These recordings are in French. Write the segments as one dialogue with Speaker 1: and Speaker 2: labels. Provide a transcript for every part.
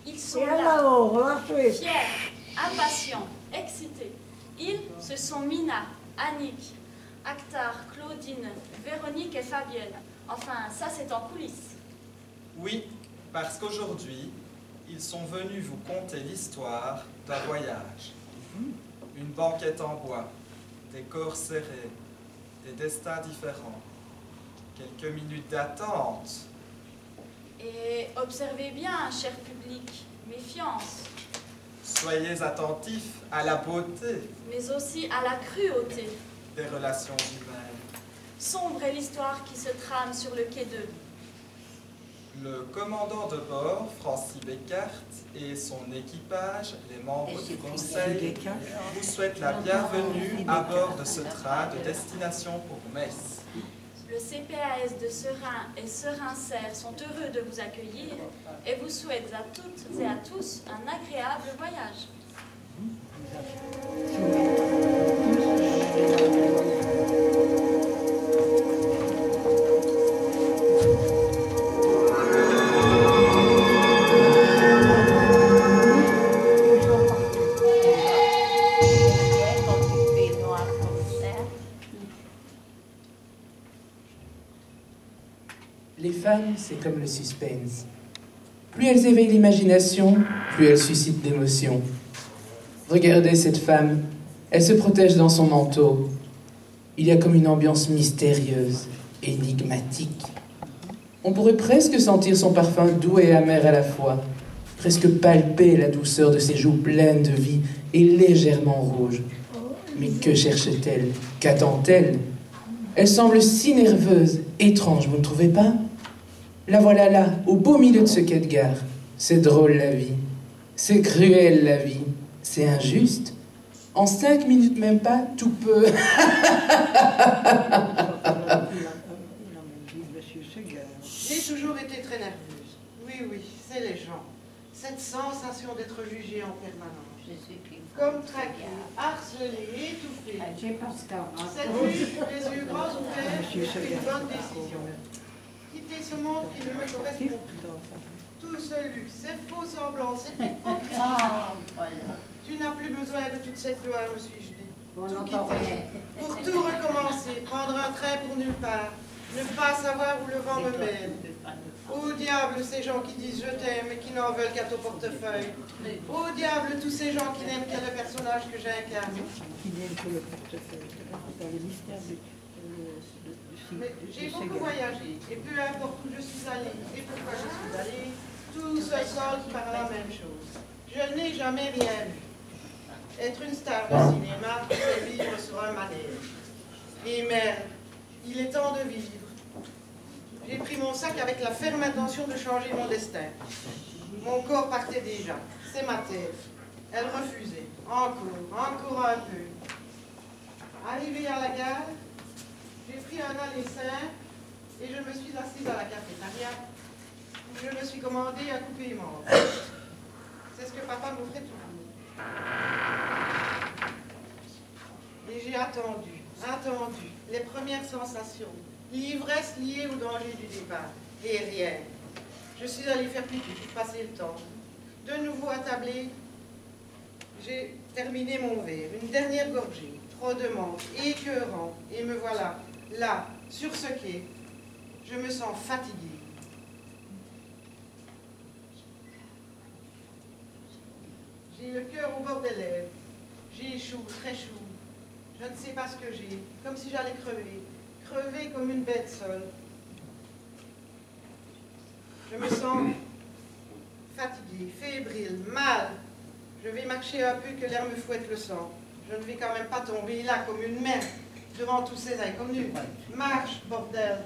Speaker 1: Ils sont là, fiers, impatients, excités. Ils, ce sont Mina, Annick, Akhtar, Claudine, Véronique et Fabienne. Enfin, ça c'est en coulisses.
Speaker 2: Oui, parce qu'aujourd'hui, ils sont venus vous conter l'histoire d'un voyage. Une banquette en bois, des corps serrés, des destins différents, quelques minutes d'attente.
Speaker 1: Et observez bien, cher public, méfiance.
Speaker 2: Soyez attentifs à la beauté,
Speaker 1: Mais aussi à la cruauté.
Speaker 2: des relations humaines.
Speaker 1: Sombre est l'histoire qui se trame sur le quai d'Eu.
Speaker 2: Le commandant de bord, Francis Beckert, et son équipage, les membres du conseil, vous souhaitent la bienvenue à bord de ce train de destination pour Metz.
Speaker 1: Le CPAS de Serein et Serein-Serre sont heureux de vous accueillir et vous souhaitent à toutes et à tous un agréable voyage.
Speaker 3: Les femmes, c'est comme le suspense. Plus elles éveillent l'imagination, plus elles suscitent d'émotions. Regardez cette femme, elle se protège dans son manteau. Il y a comme une ambiance mystérieuse, énigmatique. On pourrait presque sentir son parfum doux et amer à la fois, presque palper la douceur de ses joues pleines de vie et légèrement rouges. Mais que cherche-t-elle? Qu'attend-elle? Elle semble si nerveuse, étrange, vous ne trouvez pas? La voilà là, au beau milieu de ce quai de gare. C'est drôle la vie. C'est cruel la vie. C'est injuste. En 5 minutes même pas, tout peut.
Speaker 4: J'ai toujours été très nerveuse. Oui, oui, c'est les gens. Cette sensation d'être jugée en permanence. Comme traquée, harcelée, étouffée. Cette vue, les yeux grands ouverts, c'est une bonne décision. Quitter ce monde qui ne me correspond plus. Tout ce luxe, ces faux semblants, cette hypocrisie. Tu n'as plus besoin de toute cette gloire, me suis-je dit. Tout quitter, pour tout recommencer, prendre un train pour nulle part, ne pas savoir où le vent me mène. Au diable ces gens qui disent je t'aime et qui n'en veulent qu'à ton portefeuille. Au diable tous ces gens qui n'aiment qu'à le personnage que j'incarne. Mais j'ai beaucoup voyagé, et peu importe où je suis allée et pourquoi je suis allée, tout se solde par la même chose. Je n'ai jamais rien vu. Être une star de cinéma, c'est vivre sur un manège. Et merde, il est temps de vivre. J'ai pris mon sac avec la ferme intention de changer mon destin. Mon corps partait déjà, c'est ma tête. Elle refusait, encore un peu. Arrivée à la gare, j'ai pris un aller simple et je me suis assise à la cafétéria où je me suis commandé un coupé mort. C'est ce que papa m'offrait toujours. Et j'ai attendu les premières sensations, l'ivresse liée au danger du départ, et rien. Je suis allée faire pipi pour passer le temps. De nouveau attablée, j'ai terminé mon verre, une dernière gorgée, trop de manque, écœurant, et me voilà, là, sur ce quai. Je me sens fatiguée. J'ai le cœur au bord des lèvres, j'ai chaud, très chaud. Je ne sais pas ce que j'ai, comme si j'allais crever. Crever comme une bête seule. Je me sens fatiguée, fébrile, mal. Je vais marcher un peu que l'air me fouette le sang. Je ne vais quand même pas tomber là comme une merde devant tous ces inconnus. Marche, bordel.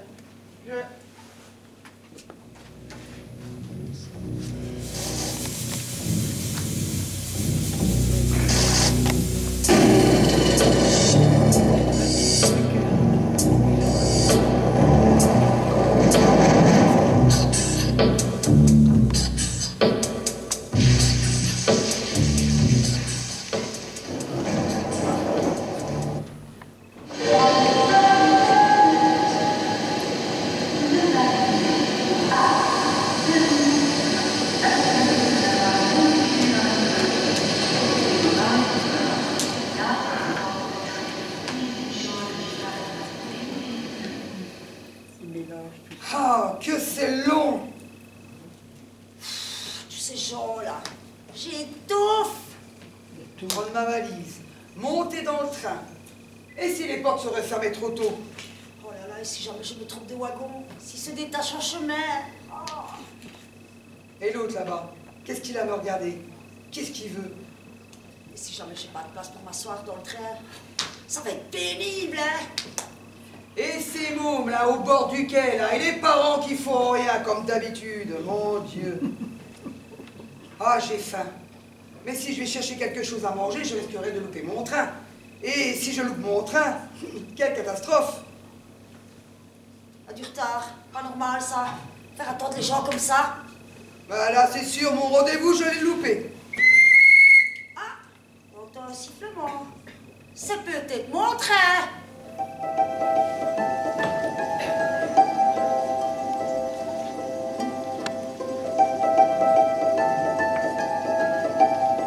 Speaker 5: Ah, que c'est long!
Speaker 6: Tous ces gens-là, j'étouffe!
Speaker 5: Prendre ma valise, monter dans le train. Et si les portes seraient fermées trop tôt?
Speaker 6: Oh là là, et si jamais je me trompe de wagon? Si se détache en chemin? Oh.
Speaker 5: Et l'autre là-bas, qu'est-ce qu'il a à me regarder? Qu'est-ce qu'il veut?
Speaker 6: Et si jamais j'ai pas de place pour m'asseoir dans le train? Ça va être pénible, hein?
Speaker 5: Et ces mômes là au bord du quai là, et les parents qui font rien comme d'habitude, mon Dieu. Ah, j'ai faim. Mais si je vais chercher quelque chose à manger, je risquerai de louper mon train. Et si je loupe mon train, quelle catastrophe!
Speaker 6: A du retard, pas normal ça. Faire attendre les gens comme ça.
Speaker 5: Bah là, c'est sûr, mon rendez-vous, je l'ai loupé.
Speaker 6: Ah, on entend un sifflement. C'est peut-être mon train.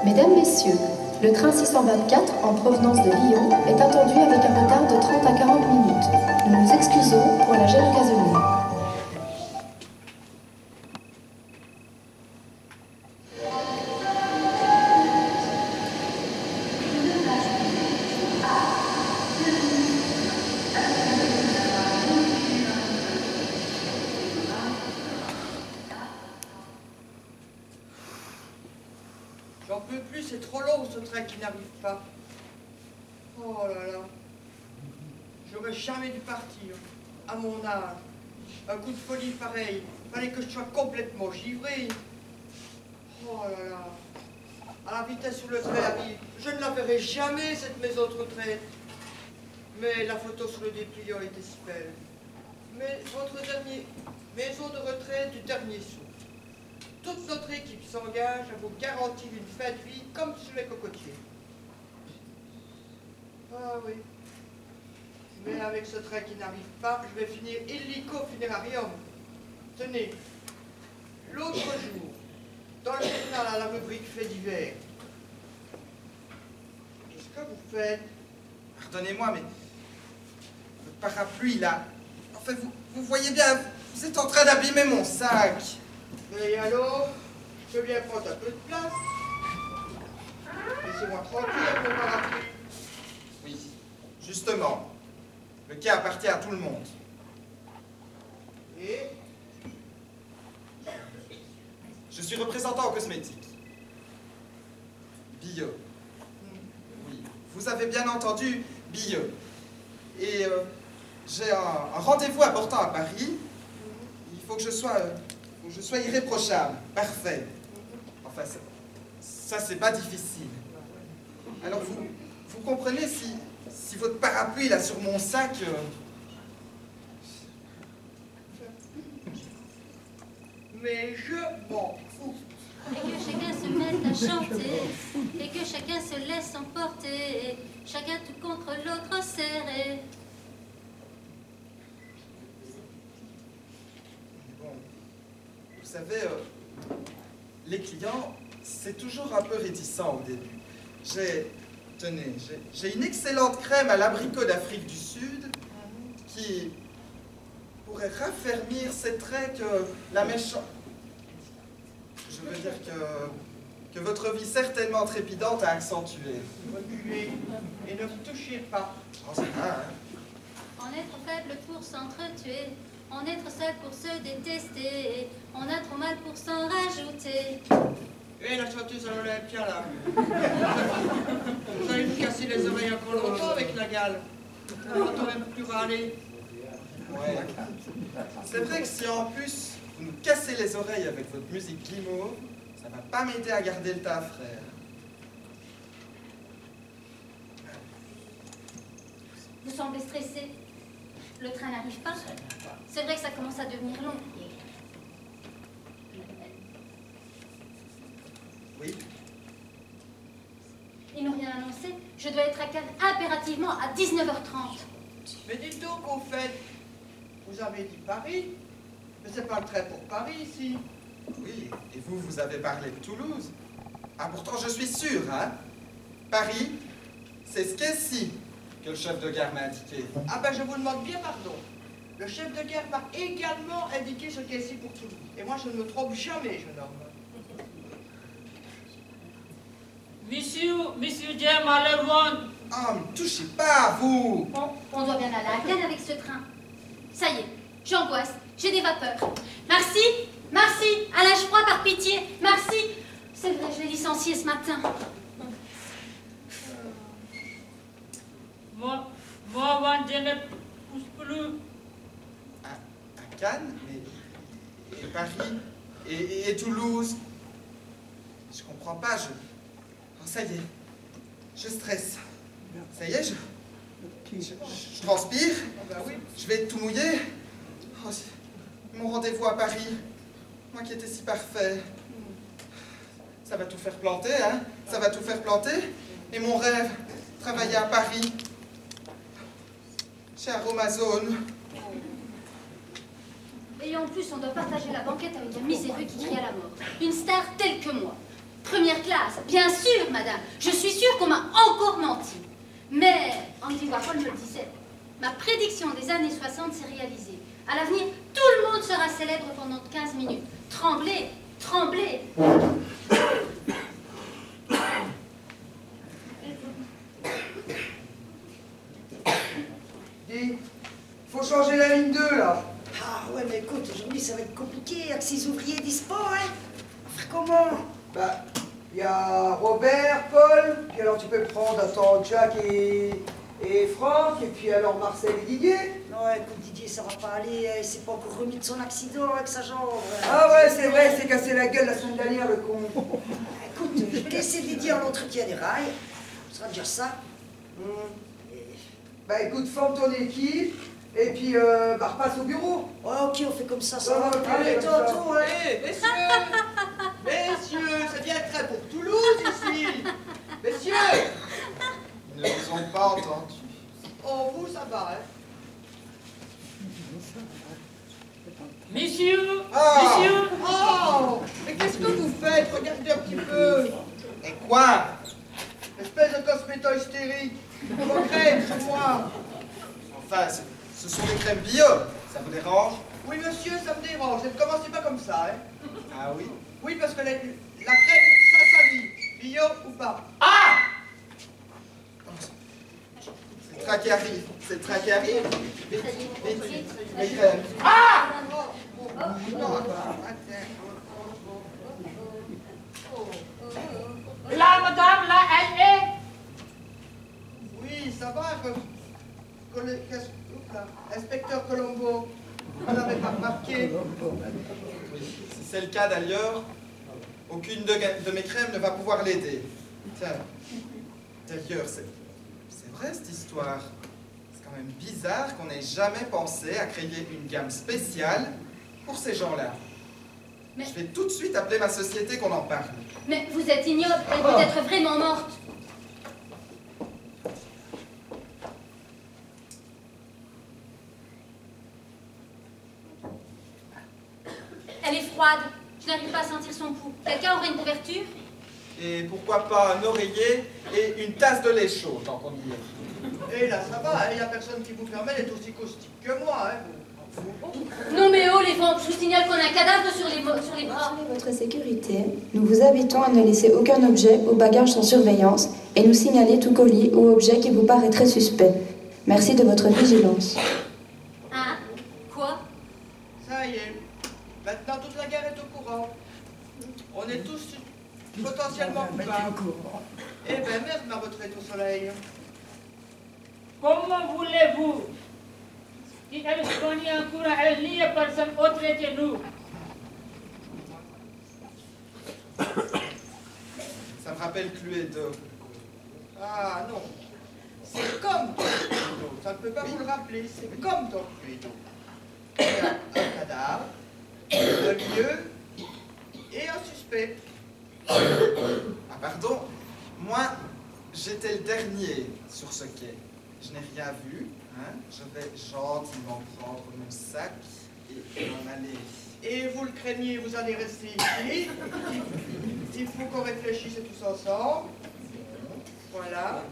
Speaker 7: Mesdames, Messieurs, le train 624 en provenance de Lyon est attendu avec un retard de 30 à 40 minutes. Nous nous excusons pour la gêne occasionnée.
Speaker 5: J'en peux plus, c'est trop long ce train qui n'arrive pas. Oh là là. J'aurais jamais dû partir. À mon âge. Un coup de folie pareil. Fallait que je sois complètement givré. Oh là là. À la vitesse où le train arrive. Je ne la verrai jamais, cette maison de retraite. Mais la photo sur le dépliant était si belle. Mais votre dernier maison de retraite du dernier saut. Toute notre équipe s'engage à vous garantir une fin de vie comme sur les cocotiers. Ah oui. Mais avec ce train qui n'arrive pas, je vais finir illico funérarium. Tenez, l'autre jour, dans le journal à la rubrique Faits divers, qu'est-ce que vous faites?
Speaker 2: Pardonnez-moi, mais votre parapluie, là... Enfin, vous voyez bien, vous êtes en train d'abîmer mon sac.
Speaker 5: Et alors, je peux bien prendre un peu de place. Laissez-moi tranquille avec mon parapluie.
Speaker 2: Oui, justement. Le quai appartient à tout le monde.
Speaker 5: Et
Speaker 2: Je suis représentant en cosmétique. Bio. Oui, vous avez bien entendu, bio. Et j'ai un rendez-vous important à Paris. Il faut que je sois irréprochable, parfait. Enfin, ça c'est pas difficile. Alors vous comprenez, si votre parapluie là sur mon sac...
Speaker 5: Mais je m'en fous.
Speaker 8: Et que chacun se mette à chanter, et que chacun se laisse emporter, chacun tout contre l'autre serré.
Speaker 2: Bon, vous savez, les clients, c'est toujours un peu réticent au début. J'ai une excellente crème à l'abricot d'Afrique du Sud qui pourrait raffermir ces traits que la méchante... Je veux dire que que votre vie certainement trépidante a accentué.
Speaker 5: Reculez et ne touchez pas.
Speaker 2: Oh, ça va, hein?
Speaker 8: En être faible pour s'entretuer, en être seul pour se détester, en être mal pour s'en rajouter.
Speaker 5: Et la chanteuse à l'Olympia, là. Vous allez vous casser les oreilles encore longtemps avec la gale. On n'entend même plus râler.
Speaker 2: Ouais. C'est vrai que si en plus vous nous cassez les oreilles avec votre musique guimauve, ça va pas m'aider à garder le taf, frère.
Speaker 8: Vous semblez stressé. Le train n'arrive pas. C'est vrai que ça commence à devenir long.
Speaker 2: Oui.
Speaker 8: Ils n'ont rien annoncé. Je dois être à Cannes impérativement à 19h30.
Speaker 5: Mais dites donc, au fait, vous avez dit Paris, mais c'est pas le trait pour Paris ici.
Speaker 2: Oui, et vous, vous avez parlé de Toulouse. Ah, pourtant, je suis sûr, hein. Paris, c'est ce qu'est-ci que le chef de gare m'a indiqué.
Speaker 5: Ah ben, je vous demande bien pardon. Le chef de gare m'a également indiqué ce qu'est ici pour Toulouse. Et moi, je ne me trompe jamais, jeune homme.
Speaker 9: Monsieur James Allemand.
Speaker 2: Ah, ne touchez pas à vous.
Speaker 8: On doit bien aller à Cannes avec ce train. Ça y est, j'angoisse, j'ai des vapeurs. Merci, Alain Froid, par pitié, merci. C'est vrai, je l'ai licencié ce matin.
Speaker 9: Moi, je ne pousse plus.
Speaker 2: À Cannes, et Paris, et Toulouse. Je comprends pas, Oh, ça y est, je stresse. Ça y est, je transpire.
Speaker 5: Ah ben oui.
Speaker 2: Je vais être tout mouillé. Oh, mon rendez-vous à Paris, moi qui étais si parfait. Ça va tout faire planter, hein. Ça va tout faire planter. Et mon rêve, travailler à Paris, chez Aromazone.
Speaker 8: Et en plus, on doit partager la banquette avec un miséreux qui crie à la mort. Une star telle que moi. Première classe, bien sûr, madame. Je suis sûre qu'on m'a encore menti. Mais Andy Warhol me le disait. Ma prédiction des années 60 s'est réalisée. À l'avenir, tout le monde sera célèbre pendant 15 minutes. Tremblez, tremblez.
Speaker 10: Dis, faut changer la ligne 2, là.
Speaker 6: Ah ouais, mais écoute, aujourd'hui ça va être compliqué avec ces ouvriers dispo, hein. Faire comment?
Speaker 10: Bah, il y a Robert, Paul, puis alors tu peux prendre, attends, Jack et Franck, et puis alors Marcel et Didier.
Speaker 6: Non, écoute, Didier, ça va pas aller, il s'est pas encore remis de son accident avec sa jambe.
Speaker 10: Ah ouais, c'est vrai, c'est cassé la gueule la semaine dernière, le con.
Speaker 6: Écoute, je vais laisser Didier en entretien des rails, ce sera déjà ça.
Speaker 10: Bah écoute, forme ton équipe, et puis bah repasse au bureau.
Speaker 6: Ouais, ok, on fait comme ça va.
Speaker 10: Ok,
Speaker 6: Allez,
Speaker 10: comme ça.
Speaker 6: tantôt, ouais.
Speaker 5: Hé, messieurs, c'est bien très pour Toulouse ici. Messieurs.
Speaker 2: Ils ne vous ont pas entendu.
Speaker 5: Oh, vous, ça va, hein.
Speaker 9: Messieurs,
Speaker 2: Ah.
Speaker 9: messieurs.
Speaker 5: Oh, mais qu'est-ce que vous faites? Regardez un petit peu.
Speaker 2: Et quoi?
Speaker 5: Espèce de cosméto hystérique. Vos crèmes sur moi.
Speaker 2: Enfin, ce sont des crèmes bio. Ça vous dérange?
Speaker 5: Oui, monsieur, ça me dérange. Ne commencez pas comme ça, hein.
Speaker 2: Ah oui?
Speaker 5: Oui, parce que la crème, ça s'habille. Bio ou pas?
Speaker 9: Ah!
Speaker 2: C'est le train qui arrive. C'est le train qui arrive. Vite, vite, vite. Les crèmes.
Speaker 9: Ah! Là, madame, là, elle est.
Speaker 5: Oui, ça va, Inspecteur Colombo. Vous n'avez pas remarqué?
Speaker 2: Oui, si c'est le cas d'ailleurs, aucune de mes crèmes ne va pouvoir l'aider. Tiens, d'ailleurs, c'est vrai cette histoire. C'est quand même bizarre qu'on n'ait jamais pensé à créer une gamme spéciale pour ces gens-là.
Speaker 8: Mais-
Speaker 2: Je vais tout de suite appeler ma société qu'on en parle.
Speaker 8: Mais vous êtes ignoble, elle peut être vraiment morte. Elle est froide, je n'arrive pas à sentir son pouls. Quelqu'un aurait une couverture?
Speaker 2: Et pourquoi pas un oreiller et une tasse de lait chaud, tant qu'on y est.
Speaker 5: Et là, ça va, il n'y a personne qui vous permet d'être aussi caustique que moi, hein, vous.
Speaker 8: Non mais oh les femmes, je vous signale qu'on a un cadavre sur les bras.
Speaker 7: Pour votre sécurité, nous vous invitons à ne laisser aucun objet ou bagage sans surveillance et nous signaler tout colis ou objet qui vous paraîtrait suspect. Merci de votre vigilance.
Speaker 8: Hein? Quoi?
Speaker 5: Ça y est. Maintenant, toute la guerre est au courant. On est tous potentiellement coupables. Eh ben merde, ma retraite au soleil.
Speaker 9: Comment voulez-vous qu'elle soit en courant, elle n'y a personne autre que nous?
Speaker 2: Ça me rappelle Cluedo.
Speaker 5: Ah non. C'est comme dans Cluedo. Ça ne peut pas vous le rappeler. C'est comme dans Cluedo. Il y a un cadavre, un lieu et un suspect.
Speaker 2: Ah pardon, moi j'étais le dernier sur ce quai. Je n'ai rien vu, hein. Je vais gentiment prendre mon sac et m'en aller.
Speaker 5: Et vous le craignez, vous allez rester ici. Il faut qu'on réfléchisse tous ensemble. Voilà.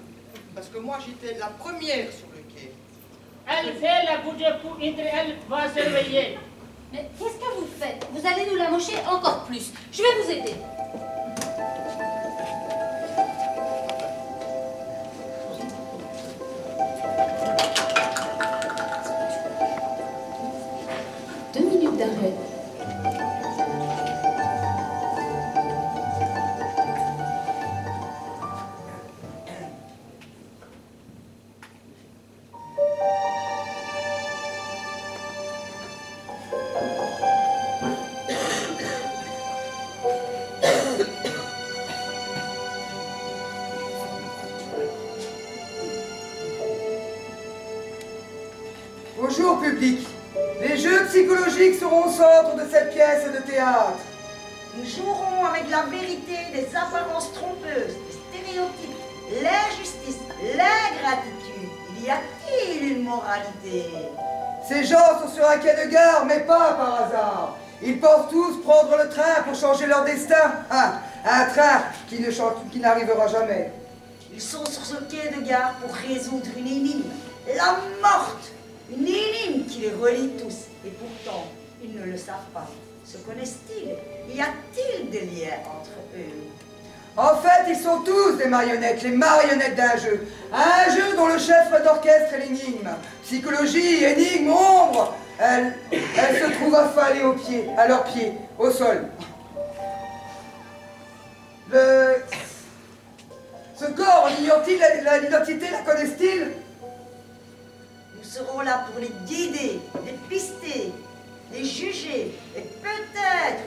Speaker 5: Parce que moi j'étais la première sur le quai.
Speaker 9: Elle fait la bougie pour entrer, elle va surveiller.
Speaker 8: Mais qu'est-ce que vous faites? Vous allez nous la mocher encore plus. Je vais vous aider.
Speaker 7: D'arrêt.
Speaker 10: Bonjour public. Les jeux psychologiques seront au centre de cette pièce de théâtre.
Speaker 6: Nous jouerons avec la vérité des apparences trompeuses, des stéréotypes, l'injustice, l'ingratitude. Y a-t-il une moralité?
Speaker 10: Ces gens sont sur un quai de gare, mais pas par hasard. Ils pensent tous prendre le train pour changer leur destin. Ah, un train qui n'arrivera jamais.
Speaker 6: Ils sont sur ce quai de gare pour résoudre une énigme, la morte. Une énigme qui les relie tous. Et pourtant, ils ne le savent pas. Se connaissent-ils? Y a-t-il des liens entre eux?
Speaker 10: En fait, ils sont tous des marionnettes, les marionnettes d'un jeu. Un jeu dont le chef d'orchestre est l'énigme. Psychologie, énigme, ombre. Elle se trouve affalée aux pieds, à leurs pieds, au sol. Ce corps, ignore-t-il l'identité, la connaissent-ils?
Speaker 6: Nous serons là pour les guider, les pister, les juger et peut-être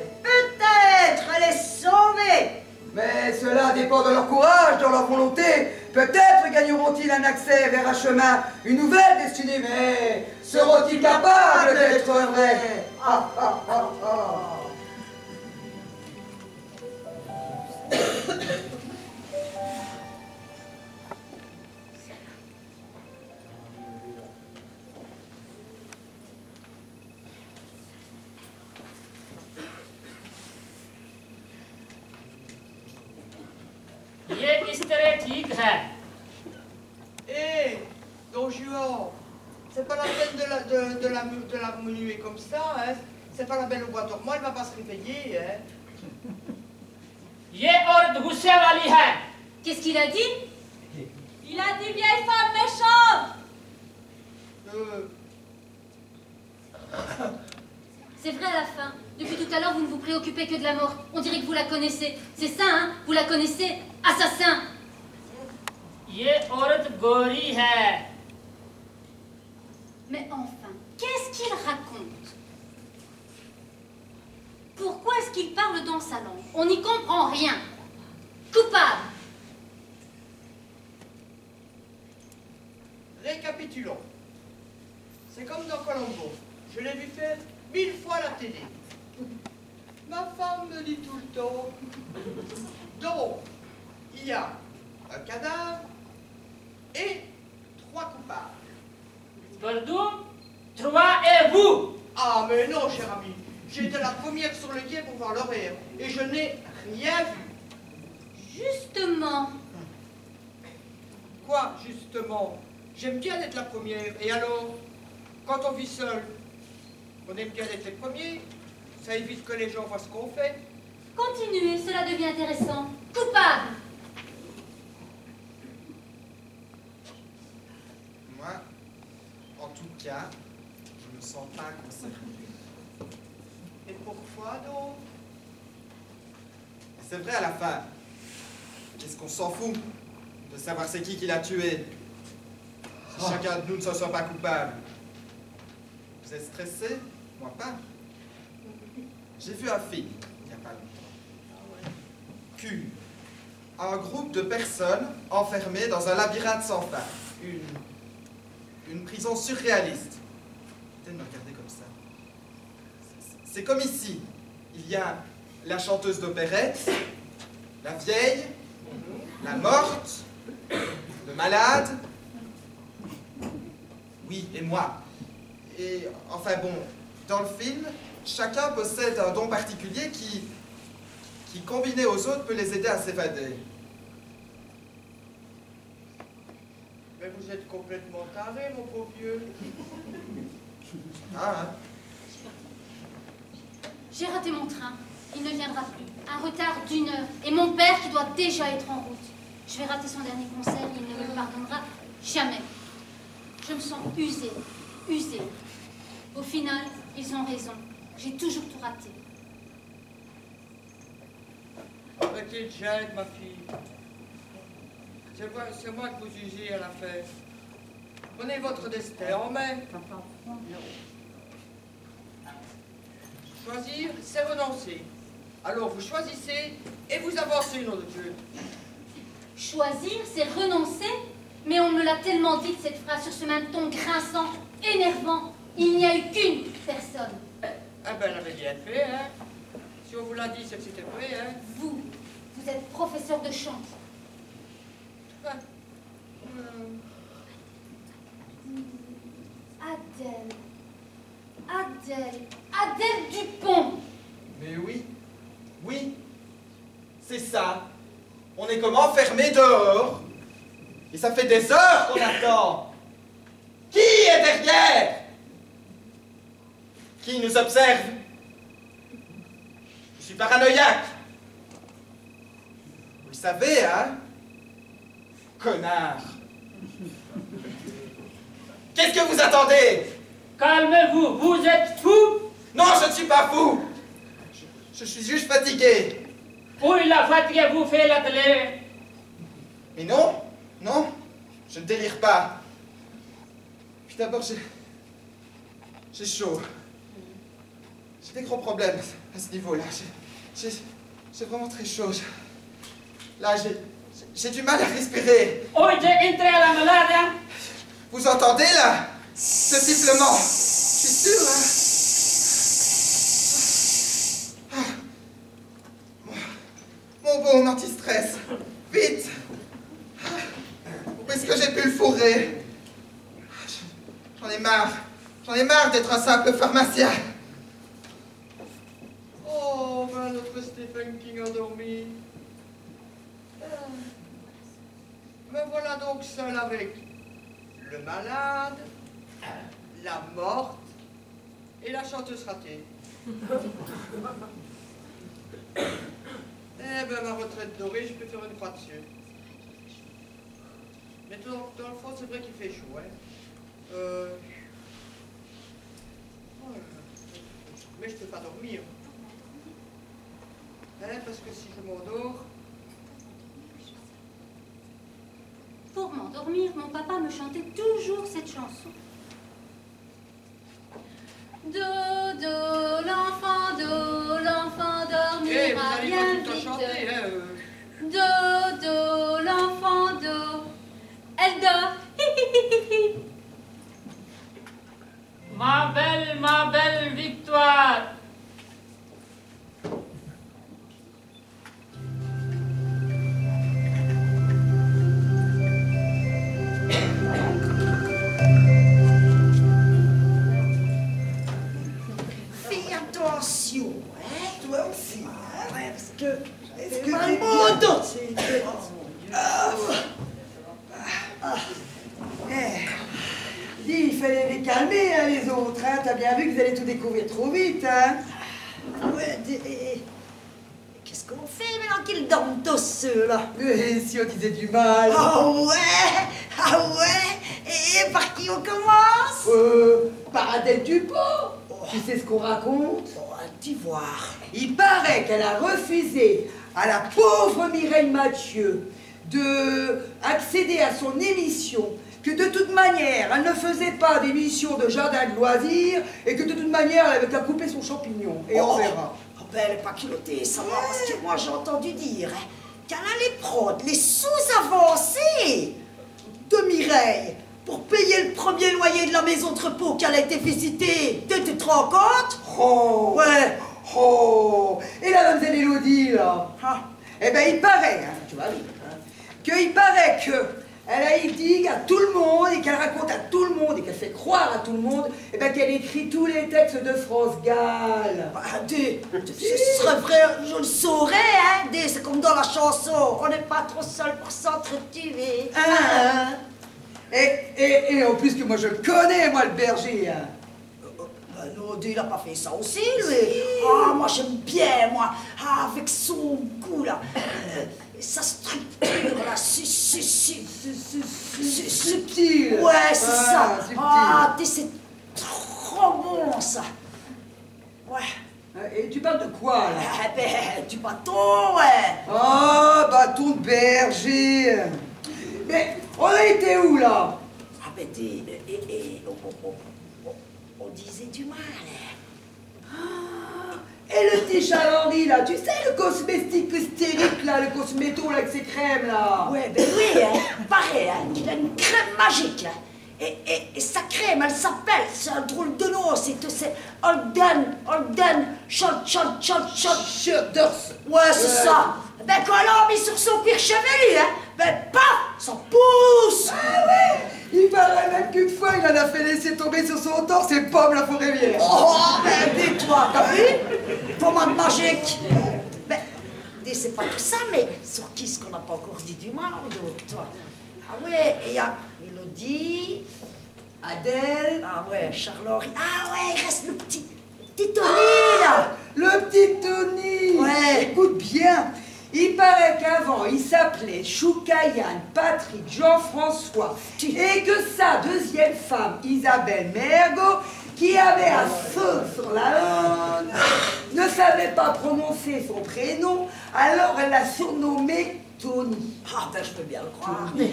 Speaker 6: les sauver.
Speaker 10: Mais cela dépend de leur courage, de leur volonté. Peut-être gagneront-ils un accès vers un chemin, une nouvelle destinée, mais seront-ils capables d'être vrais? Ah, ah, ah, ah.
Speaker 9: ये इस तरह ठीक है.
Speaker 5: Eh, Don Juan, c'est pas la peine de la remuer comme ça, hein. C'est pas la belle au bois dormant, elle va pas se réveiller, hein.
Speaker 9: ये औरत गुस्से वाली है.
Speaker 8: Qu'est-ce qu'il a dit?
Speaker 1: Il a dit vieille femme méchante.
Speaker 8: C'est vrai à la fin. Depuis tout à l'heure, vous ne vous préoccupez que de la mort. On dirait que vous la connaissez. C'est ça, hein? Vous la connaissez? Assassin!
Speaker 9: ये औरत गोरी है.
Speaker 8: Mais enfin, qu'est-ce qu'il raconte? Pourquoi est-ce qu'il parle dans sa langue? On n'y comprend rien. Coupable!
Speaker 5: Récapitulons. C'est comme dans Colombo. Je l'ai vu faire 1000 fois à la télé. Ma femme me dit tout le temps. Donc, il y a un cadavre et 3 coupables.
Speaker 9: Pardon? 3 et vous?
Speaker 5: Ah, mais non, cher ami. J'étais la première sur le quai pour voir l'horaire et je n'ai rien vu.
Speaker 8: Justement.
Speaker 5: Quoi, justement? J'aime bien être la première. Et alors, quand on vit seul, On aime bien être les premiers. Ça évite que les gens voient ce qu'on fait.
Speaker 8: Continuez, cela devient intéressant. Coupable!
Speaker 2: Moi, en tout cas, je ne me sens pas concerné.
Speaker 5: Et pourquoi donc?
Speaker 2: C'est vrai à la fin. Qu'est-ce qu'on s'en fout de savoir c'est qui l'a tué? Si chacun de nous ne se sent pas coupable. Vous êtes stressé? Moi pas. J'ai vu un film, il n'y a pas longtemps. Q. Un groupe de personnes enfermées dans un labyrinthe sans fin. Une prison surréaliste. Peut-être me regarder comme ça. C'est comme ici. Il y a la chanteuse d'opérette, la vieille, la morte, le malade, oui, et moi. Et enfin bon, dans le film, chacun possède un don particulier qui combiné aux autres, peut les aider à s'évader.
Speaker 5: Mais vous êtes complètement taré, mon pauvre vieux.
Speaker 2: Ah, hein?
Speaker 8: J'ai raté mon train. Il ne viendra plus. Un retard d'1 heure. Et mon père qui doit déjà être en route. Je vais rater son dernier concert, il ne me le pardonnera jamais. Je me sens usée, usée. Au final, ils ont raison. J'ai toujours tout raté.
Speaker 5: Petite gêne, ma fille. C'est moi que vous jugez à la fête. Prenez votre destin en main. Choisir, c'est renoncer. Alors vous choisissez et vous avancez, nom de Dieu.
Speaker 8: Choisir, c'est renoncer? Mais on me l'a tellement dit cette phrase sur ce même ton grinçant, énervant. Il n'y a eu qu'une personne.
Speaker 5: Ah ben, elle avait bien fait, hein. Si on vous l'a dit, c'est que c'était vrai, hein.
Speaker 8: Vous êtes professeur de chant.
Speaker 5: Ah.
Speaker 8: Adèle Dupont.
Speaker 2: Mais oui, oui, c'est ça. On est comme enfermés dehors. Et ça fait des heures qu'on attend. Qui est derrière? Qui nous observe? Je suis paranoïaque. Vous le savez, hein? Connard. Qu'est-ce que vous attendez?
Speaker 9: Calmez-vous, vous êtes fou?
Speaker 2: Non, je ne suis pas fou. Je suis juste fatigué.
Speaker 9: Oui, la fatigue vous fait la télé.
Speaker 2: Mais non, non, je ne délire pas. Puis d'abord, j'ai chaud. J'ai des gros problèmes à ce niveau-là. J'ai vraiment très chaud. Là, j'ai du mal à respirer.
Speaker 9: Oh, j'ai entré à la malade, hein?
Speaker 2: Vous entendez, là? Ce sifflement. Je suis sûr, hein? Mon bon anti-stress. Vite! Où est-ce que j'ai pu le fourrer? J'en ai marre. J'en ai marre d'être un simple pharmacien.
Speaker 5: Oh, ben notre Stephen King endormi. Me voilà donc seul avec le malade, la morte et la chanteuse ratée. Eh ben, ma retraite dorée, je peux faire une croix dessus. Mais dans le fond, c'est vrai qu'il fait chaud, hein. Mais je peux pas dormir. Hein, parce que si je m'endors...
Speaker 8: Pour m'endormir, mon papa me chantait toujours cette chanson. Dodo, l'enfant dormira bien vite.
Speaker 5: Chanter, hein,
Speaker 8: Dodo, l'enfant d'eau, elle dort.
Speaker 9: Ma belle Victoire.
Speaker 10: fallait les calmer, hein, les autres. Hein. T'as bien vu que vous allez tout découvrir trop vite, hein.
Speaker 6: Ouais, qu'est-ce qu'on fait maintenant qu'ils dorment tous ceux-là?
Speaker 10: Et si on disait du mal?
Speaker 6: Ah ouais. Et par qui on commence?
Speaker 10: Par Adèle Dupont. Tu sais ce qu'on raconte?
Speaker 6: Tu voir.
Speaker 10: Il paraît qu'elle a refusé à la pauvre Mireille Mathieu de accéder à son émission, que de toute manière, elle ne faisait pas d'émission de jardin de loisirs et que de toute manière, elle avait qu'à couper son champignon. Et on verra.
Speaker 6: Ben, elle n'est pas culottée, ça va, parce que moi j'ai entendu dire qu'elle allait prendre les sous-avancés de Mireille pour payer le premier loyer de la maison de repos qu'elle a été visiter. Tu te rends compte?
Speaker 10: Oh!
Speaker 6: Ouais.
Speaker 10: Oh! Et la mademoiselle Élodie, là? Eh ben, il paraît, hein, tu vas vite, hein, qu'il paraît qu'elle a dit à tout le monde et qu'elle raconte à tout le monde et qu'elle fait croire à tout le monde eh ben, qu'elle écrit tous les textes de France Gall.
Speaker 6: Ce serait vrai, je le saurais, hein, c'est comme dans la chanson, on n'est pas trop seul pour s'entretuer.
Speaker 10: Et en plus que moi je le connais, moi, le berger. Hein.
Speaker 6: Non, il n'a pas fait ça aussi, lui. Ah, moi j'aime bien, moi. Ah, avec son goût, là. Sa structure, là,
Speaker 10: subtil.
Speaker 6: Ouais, c'est ça.
Speaker 10: Subtil.
Speaker 6: Ah, c'est trop bon, ça. Ouais.
Speaker 10: Et tu parles de quoi, là?
Speaker 6: Ben, du bâton, ouais.
Speaker 10: Ah, bâton de berger. Mais on a été où, là?
Speaker 6: Ah, ben, on disait du mal.
Speaker 10: Et le petit Charles-Henri, là, tu sais, le cosmétique hystérique, là, le cosméto, là, avec ses crèmes, là.
Speaker 6: Ouais, ben oui, hein, pareil, hein, qu'il a une crème magique, hein. Et sa crème, elle s'appelle, c'est un drôle de nom, c'est Holden, Schulters. Ouais, c'est ça. Ben, quand elle a mis sur son cuir chevelu, hein, ben, paf, ça pousse.
Speaker 10: Ah ouais. Il paraît même qu'une fois, il en a fait laisser tomber sur son torse ses pommes, la forêt vierge.
Speaker 6: Oh, ben, dis-toi, t'as vu? Pommade magique. Ben, c'est pas tout ça, mais sur qui est-ce qu'on n'a pas encore dit du mal, toi? Ah ouais, et il y a Élodie,
Speaker 10: Adèle.
Speaker 6: Ah ouais, Charles-Henri. Ah ouais, il reste le petit Tony, là.
Speaker 10: Le petit Tony.
Speaker 6: Ouais.
Speaker 10: Écoute bien. Il paraît qu'avant, il s'appelait Choukayan Patrick Jean-François et que sa deuxième femme, Isabelle Mergot, qui avait un feu sur la langue, ne savait pas prononcer son prénom, alors elle l'a surnommé Tony.
Speaker 6: Ah ben je peux bien le croire, mais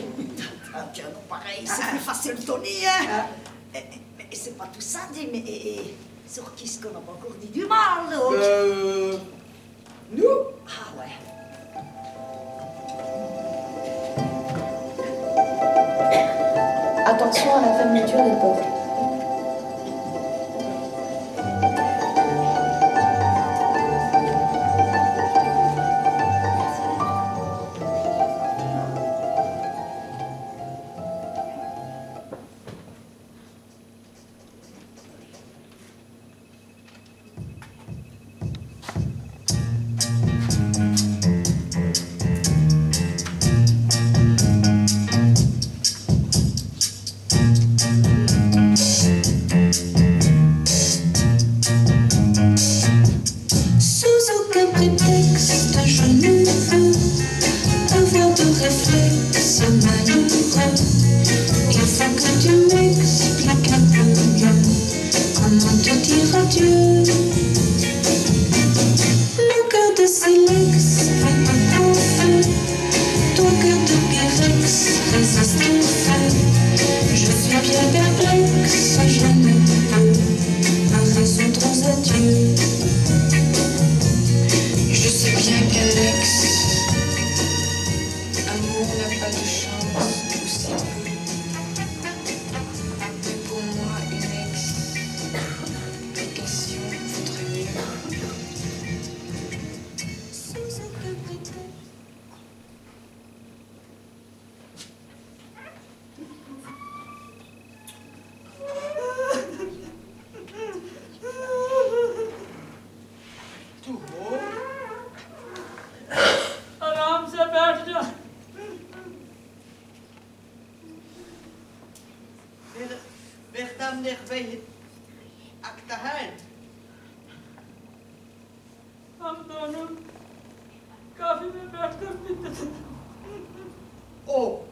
Speaker 6: un nom pareil, c'est plus facile Tony, hein. Mais c'est pas tout ça, dis, mais sur qui est-ce qu'on n'a pas encore dit du mal, donc?
Speaker 10: Nous?
Speaker 6: Ah ouais.
Speaker 7: Attention à la fermeture des portes.
Speaker 5: Verdam nerveille Actahel. Oh!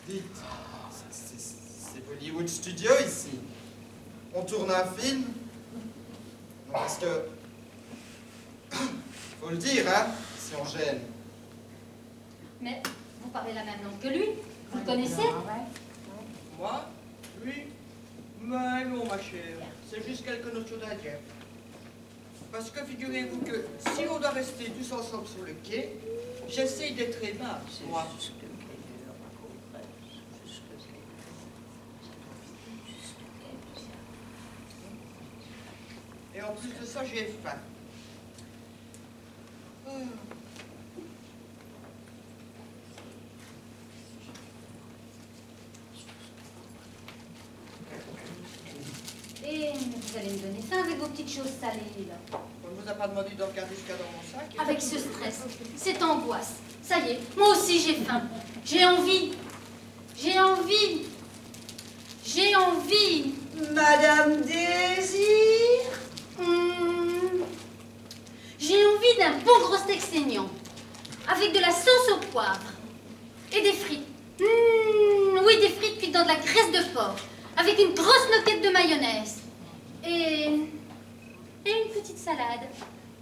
Speaker 2: Dites, c'est Bollywood Studio ici. On tourne un film. Non, parce que... faut le dire, hein, si on gêne.
Speaker 8: Mais vous parlez la même langue que lui. Vous le connaissez?
Speaker 5: Moi? Lui? Mais non, ma chère. C'est juste quelques notions d'indien. Parce que figurez-vous que si on doit rester tous ensemble sur le quai, j'essaye d'être aimable, moi. Et en plus de ça, j'ai faim.
Speaker 8: Et vous allez me donner faim avec vos petites choses salées, là.
Speaker 5: On ne vous a pas demandé de regarder ce qu'il y a dans mon sac?
Speaker 8: Avec ce stress, cette angoisse. Ça y est, moi aussi j'ai faim. J'ai envie. J'ai envie. J'ai envie.
Speaker 6: Madame Désir?
Speaker 8: J'ai envie d'un bon gros steak saignant. Avec de la sauce au poivre. Et des frites. Oui, des frites cuites dans de la graisse de porc. Avec une grosse noquette de mayonnaise. Et une petite salade.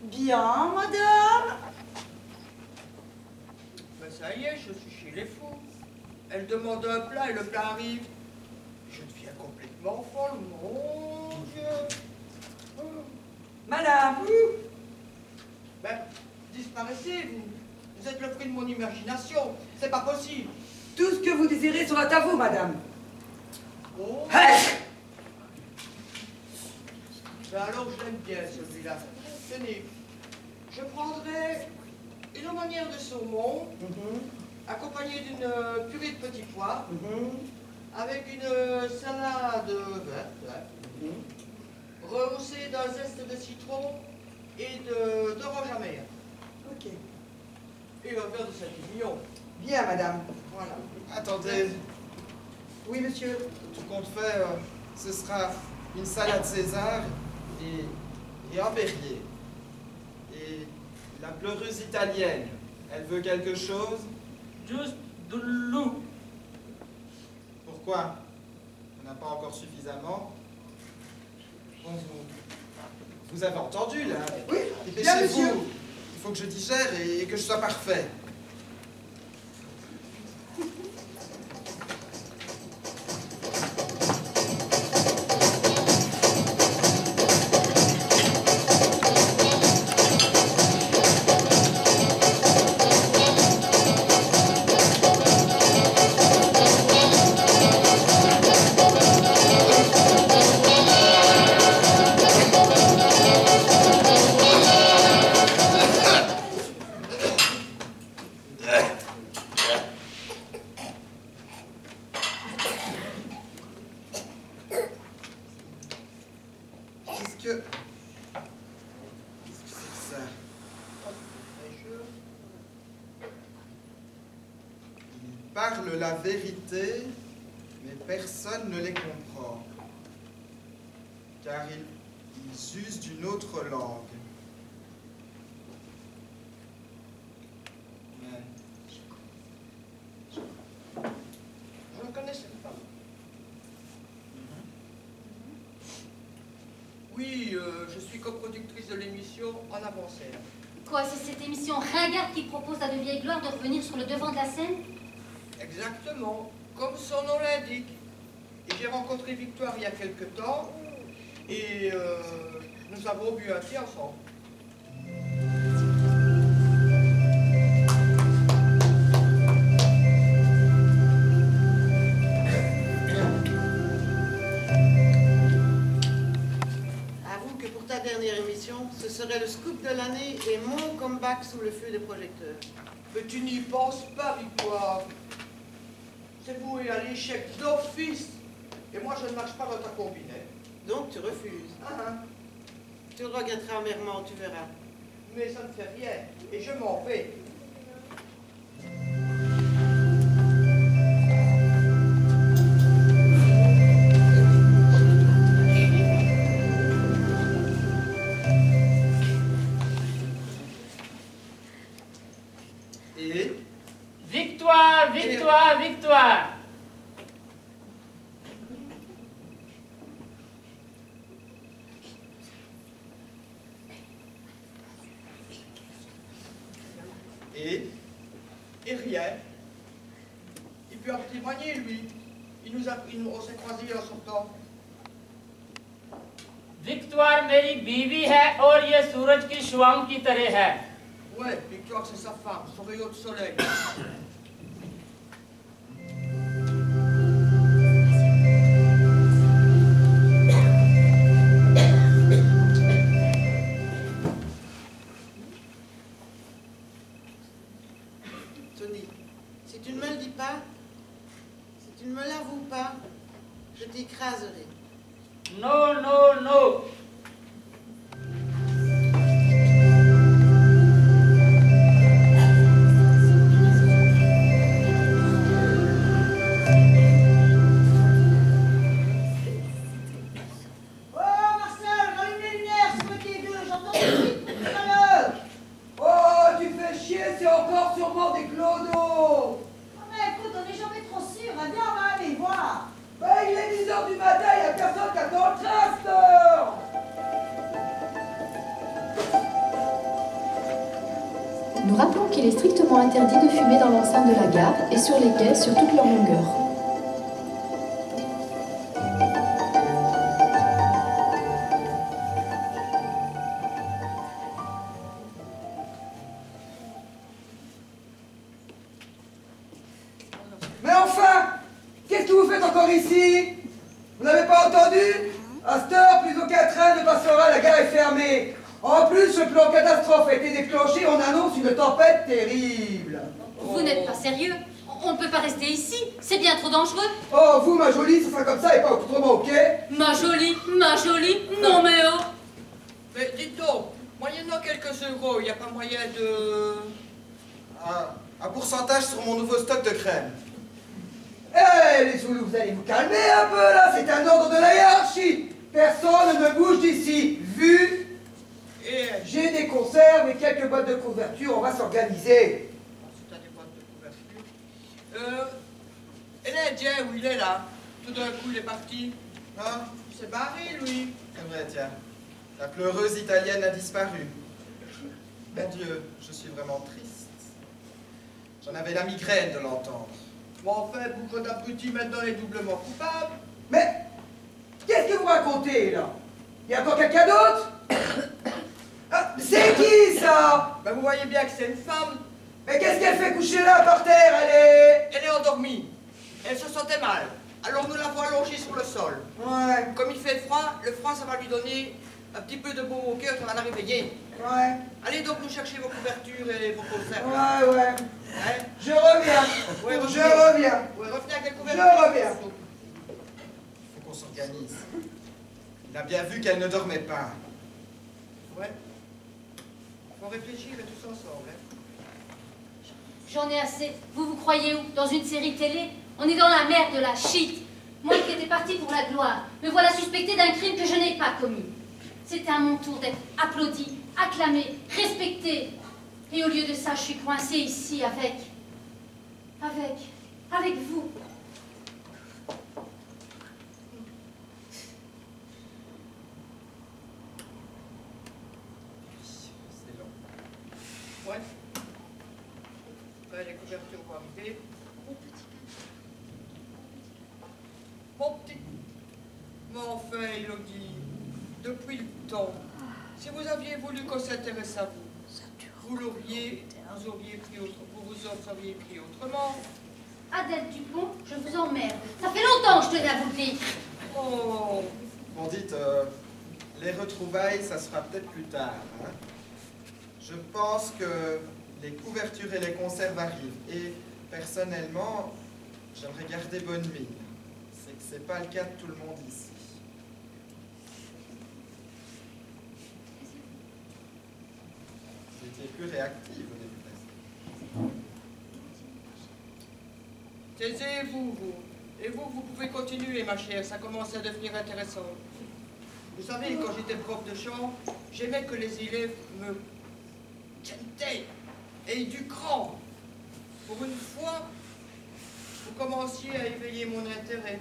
Speaker 6: Bien, madame.
Speaker 5: Ben ça y est, je suis chez les fous. Elle demande un plat et le plat arrive. Je deviens complètement folle, mon Dieu.
Speaker 10: Madame,
Speaker 5: Ben, disparaissez, vous. Vous êtes le fruit de mon imagination. C'est pas possible.
Speaker 10: tout ce que vous désirez sera à vous, madame.
Speaker 5: Oh.
Speaker 10: Hey!
Speaker 5: Ben alors, je l'aime bien, celui-là. Tenez, je prendrai une aumônière de saumon, accompagnée d'une purée de petits pois, avec une salade verte, rehaussée d'un zeste de citron et d'orange amère.
Speaker 10: Ok.
Speaker 5: Et un verre de Saint-Émilion.
Speaker 10: Bien, madame.
Speaker 5: Voilà.
Speaker 2: Attendez,
Speaker 10: Oui, monsieur.
Speaker 2: tout compte fait, ce sera une salade César et un Perrier. Et la pleureuse italienne, elle veut quelque chose?
Speaker 9: Juste de l'eau.
Speaker 2: Pourquoi? On n'a pas encore suffisamment. Bon, vous avez entendu, là?
Speaker 10: Oui, bien, monsieur.
Speaker 2: Dépêchez-vous. Il faut que je digère et que je sois parfait. Parlent la vérité, mais personne ne les comprend, car ils usent d'une autre langue. Mais
Speaker 5: Je ne connaissais pas. Oui, je suis coproductrice de l'émission En Avancère.
Speaker 8: Quoi, c'est cette émission ringarde qui propose à de vieilles gloires de revenir sur le devant de la scène?
Speaker 5: Exactement, comme son nom l'indique. Et j'ai rencontré Victoire il y a quelque temps, et nous avons bu un thé ensemble.
Speaker 4: Avoue que pour ta dernière émission, ce serait le scoop de l'année et mon comeback sous le feu des projecteurs.
Speaker 5: Mais tu n'y penses pas, Victoire. C'est voué à l'échec d'office. Et moi, je ne marche pas dans ta combinette.
Speaker 4: Donc tu refuses. Tu le regretteras amèrement, tu verras.
Speaker 5: Mais ça ne fait rien. Et je m'en vais.
Speaker 9: victoire.
Speaker 5: Et rien. Il peut en témoigner, lui. On s'est croisés en sortant.
Speaker 9: Victoire मेरी बीवी है और ये सूरज की शुआओं की तरह है.
Speaker 5: Ouais, Victoire c'est sa femme, son rayon de soleil.
Speaker 4: Tony, si tu ne me le dis pas, si tu ne me l'avoues pas, je t'écraserai.
Speaker 9: No, no, no.
Speaker 7: Nous rappelons qu'il est strictement interdit de fumer dans l'enceinte de la gare et sur les quais sur toute leur longueur.
Speaker 10: Mais enfin, qu'est-ce que vous faites encore ici? Vous n'avez pas entendu? À cette heure, plus aucun train ne passera, la gare est fermée. En plus, le plan catastrophe a été déclenché, on annonce une tempête terrible.
Speaker 8: Vous n'êtes pas sérieux? On ne peut pas rester ici, c'est bien trop dangereux.
Speaker 10: Oh, vous, ma jolie, ça sera comme ça et pas autrement, ok?
Speaker 8: Ma jolie, non mais oh.
Speaker 5: Mais dites donc, moyennant quelques euros, il n'y a pas moyen de...
Speaker 2: Un pourcentage sur mon nouveau stock de crème.
Speaker 10: Eh, les Zoulous, vous allez vous calmer un peu, là, c'est un ordre de la hiérarchie. Personne ne bouge d'ici, vu? J'ai des conserves et quelques boîtes de couverture, on va s'organiser.
Speaker 5: C'est des boîtes de couverture. Et là, Dieu, où il est là? Tout d'un coup, il est parti. Hein? Il s'est barré, lui.
Speaker 2: C'est vrai, tiens. La pleureuse italienne a disparu. Mon Dieu, je suis vraiment triste. J'en avais la migraine de l'entendre.
Speaker 5: Bon, enfin, boucle d'abrutis maintenant est doublement coupable.
Speaker 10: Mais, qu'est-ce que vous racontez, là? Il y a encore quelqu'un d'autre? Ah, c'est qui, ça?
Speaker 5: Ben, vous voyez bien que c'est une femme.
Speaker 10: Mais qu'est-ce qu'elle fait coucher là, par terre?
Speaker 5: Elle est endormie. Elle se sentait mal. Alors nous l'avons allongée sur le sol.
Speaker 10: Ouais.
Speaker 5: Comme il fait froid, le froid, ça va lui donner un petit peu de baume au cœur, ça va la réveiller.
Speaker 10: Ouais.
Speaker 5: Allez donc nous chercher vos couvertures et vos conserves.
Speaker 10: Ouais.
Speaker 5: Hein?
Speaker 10: Je reviens.
Speaker 5: Ouais,
Speaker 10: Je reviens.
Speaker 5: Ouais, revenez avec les couvertures.
Speaker 10: Je reviens.
Speaker 2: Il faut qu'on s'organise. Il a bien vu qu'elle ne dormait pas.
Speaker 5: Ouais. Faut réfléchir et tous ensemble. Hein?
Speaker 8: J'en ai assez. Vous croyez où? Dans une série télé? On est dans la mer de la shit. Moi qui étais partie pour la gloire, me voilà suspectée d'un crime que je n'ai pas commis. C'était à mon tour d'être applaudie, acclamée, respectée. Et au lieu de ça, je suis coincée ici avec vous.
Speaker 2: C'est long.
Speaker 5: Ouais. Les couvertures vont arriver. Mon petit... Mais enfin, Elodie, depuis le temps, si vous aviez voulu qu'on s'intéresse à vous, vous auriez pris autrement.
Speaker 8: Adèle Dupont, je vous emmerde. Ça fait longtemps que je tenais à vous le dire.
Speaker 5: Oh.
Speaker 2: Bon, dites, les retrouvailles, ça sera peut-être plus tard. Hein? Je pense que les couvertures et les conserves arrivent. Et personnellement, j'aimerais garder bonne mine. C'est que c'est pas le cas de tout le monde ici. Vous étiez plus réactive au début.
Speaker 5: Taisez-vous, vous. Et vous pouvez continuer, ma chère. Ça commence à devenir intéressant. Vous savez, quand j'étais prof de chant, j'aimais que les élèves me tiennent et du cran. Pour une fois, vous commenciez à éveiller mon intérêt.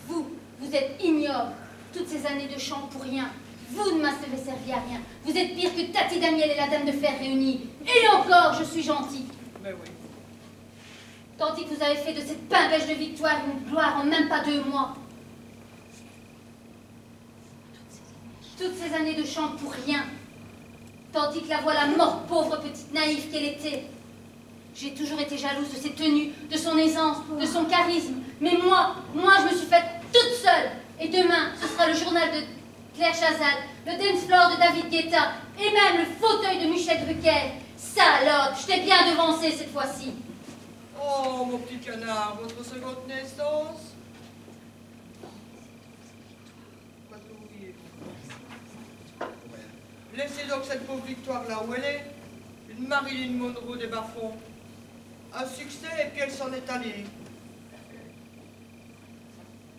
Speaker 8: Vous êtes ignoble. Toutes ces années de chant pour rien. Vous ne m'avez servi à rien. Vous êtes pire que Tati Daniel et la Dame de Fer réunie. Et encore, je suis gentille.
Speaker 5: Mais oui.
Speaker 8: Tandis que vous avez fait de cette pimpèche de victoire une gloire en même pas 2 mois. Toutes ces années de chant pour rien. Tandis que la voilà morte, pauvre petite naïve qu'elle était. J'ai toujours été jalouse de ses tenues, de son aisance, de son charisme. Mais moi, je me suis faite toute seule. Et demain, ce sera le journal de Claire Chazal, le dance floor de David Guetta, et même le fauteuil de Michel Drucker. Salope, je t'ai bien devancé cette fois-ci.
Speaker 5: Oh, mon petit canard, votre seconde naissance? Laissez donc cette pauvre Victoire là où elle est. Une Marilyn Monroe des bas-fonds. Un succès et puis elle s'en est allée.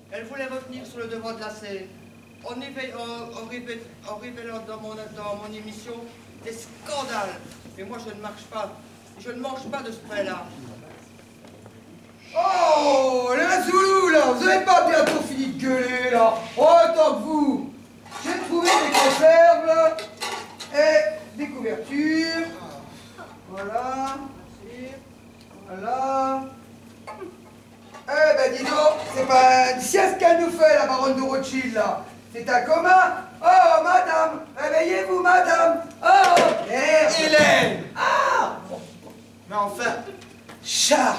Speaker 5: Elle voulait revenir sur le devant de la scène. En révélant dans mon émission des scandales. Mais moi je ne marche pas. Je ne mange pas de ce pain-là.
Speaker 10: Oh, les Zoulous, là, vous n'avez pas bientôt fini de gueuler, là. Oh, tant que vous. J'ai trouvé des conserves, là, et des couvertures. Voilà. Voilà. Eh ben, dis donc, c'est pas une sieste qu'elle nous fait, la baronne de Rothschild, là. C'est un commun. Oh, madame, réveillez-vous, madame. Oh, merde.
Speaker 2: Hélène.
Speaker 10: Ah.
Speaker 2: Mais enfin,
Speaker 10: Charles.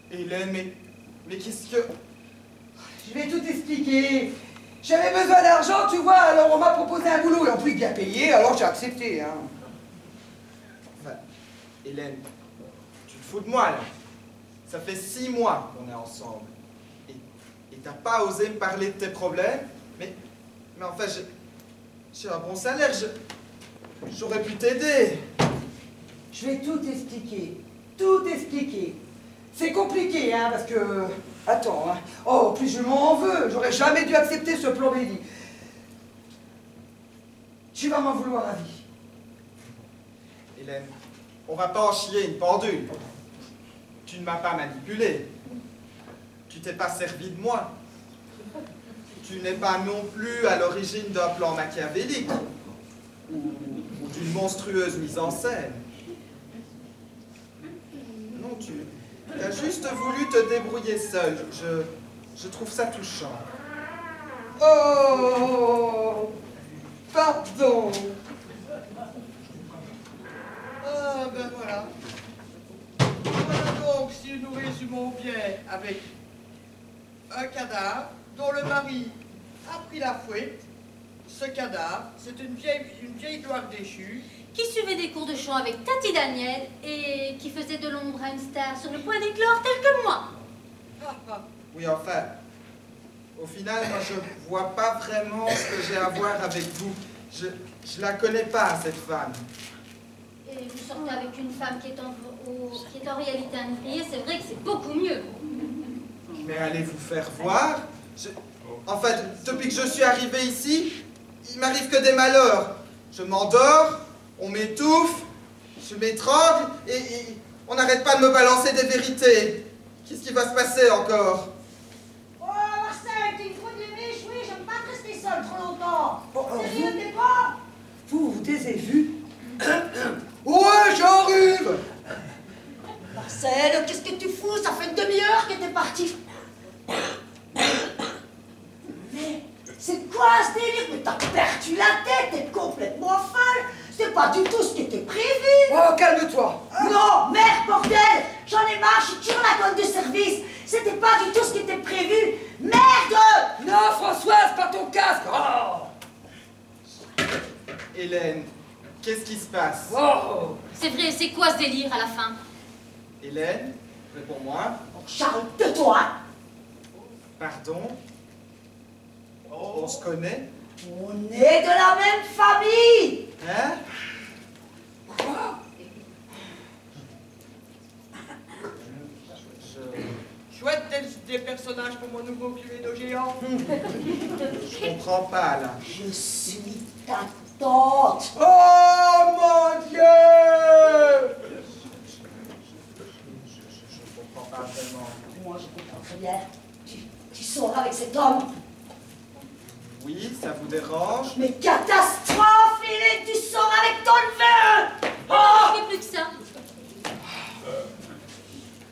Speaker 2: Hélène, mais qu'est-ce que...
Speaker 10: Je vais tout expliquer. J'avais besoin d'argent, tu vois, alors on m'a proposé un boulot, et en plus bien payé, alors j'ai accepté, hein.
Speaker 2: Enfin, Hélène, tu te fous de moi, là. Ça fait 6 mois qu'on est ensemble. Et t'as pas osé me parler de tes problèmes, mais enfin, j'ai un bon salaire, j'aurais pu t'aider.
Speaker 10: Je vais tout expliquer, tout expliquer. C'est compliqué, hein, parce que... Attends, hein. Oh, en plus je m'en veux, j'aurais jamais dû accepter ce plan béni. Tu vas m'en vouloir à vie.
Speaker 2: Hélène, on va pas en chier une pendule. Tu ne m'as pas manipulé. Tu t'es pas servi de moi. Tu n'es pas non plus à l'origine d'un plan machiavélique ou d'une monstrueuse mise en scène. Non, tu as juste voulu te débrouiller seul. Je trouve ça touchant.
Speaker 10: Oh, pardon.
Speaker 5: Ah, ben voilà. Voilà donc, si nous résumons bien, avec un cadavre dont le mari a pris la fouette. Ce cadavre, c'est une vieille gloire déchue.
Speaker 8: Qui suivait des cours de chant avec Tati Daniel et qui faisait de l'ombre à une star sur le point d'éclore tel que moi.
Speaker 2: Oui, enfin, au final, moi, je vois pas vraiment ce que j'ai à voir avec vous. Je la connais pas, cette femme.
Speaker 8: Et vous sortez avec une femme qui est en réalité un ouvrier, c'est vrai que c'est beaucoup mieux.
Speaker 2: Mais allez vous faire voir. En fait, depuis que je suis arrivé ici, il m'arrive que des malheurs. Je m'endors, on m'étouffe, je m'étrangle et on n'arrête pas de me balancer des vérités. Qu'est-ce qui va se passer encore?
Speaker 6: Oh, Marcel, t'es une fois de méche, oui, j'aime pas rester seule trop longtemps. C'est mieux, t'es bon?
Speaker 10: Vous avez vu? Ouais, j'arrive.
Speaker 6: Marcel, qu'est-ce que tu fous? Ça fait une demi-heure que t'es parti. Mais c'est quoi ce délire? Mais t'as perdu la tête, t'es complètement folle. C'est pas du tout ce qui était prévu.
Speaker 10: Oh, calme-toi.
Speaker 6: Non, merde, bordel. J'en ai marre, je suis toujours la bonne de service. C'était pas du tout ce qui était prévu. Merde.
Speaker 10: Non, Françoise, pas ton casque. Oh.
Speaker 2: Hélène, qu'est-ce qui se passe?
Speaker 10: Oh.
Speaker 8: C'est vrai, c'est quoi ce délire à la fin?
Speaker 2: Hélène, réponds-moi.
Speaker 6: Charles, tais-toi.
Speaker 2: Pardon? On se connaît?
Speaker 6: On est de la même famille.
Speaker 2: Hein?
Speaker 10: Quoi?
Speaker 5: Chouette des personnages pour mon nouveau Cluedo géant.
Speaker 2: Je comprends pas, là.
Speaker 6: Je suis ta tante.
Speaker 10: Oh, mon Dieu.
Speaker 2: Je comprends finalement.
Speaker 6: Moi, je comprends très bien. Tu sors avec cet homme.
Speaker 2: Oui, ça vous dérange?
Speaker 6: Mais catastrophe, Philippe, tu sors avec ton neveu!
Speaker 8: Oh, je fais plus que ça.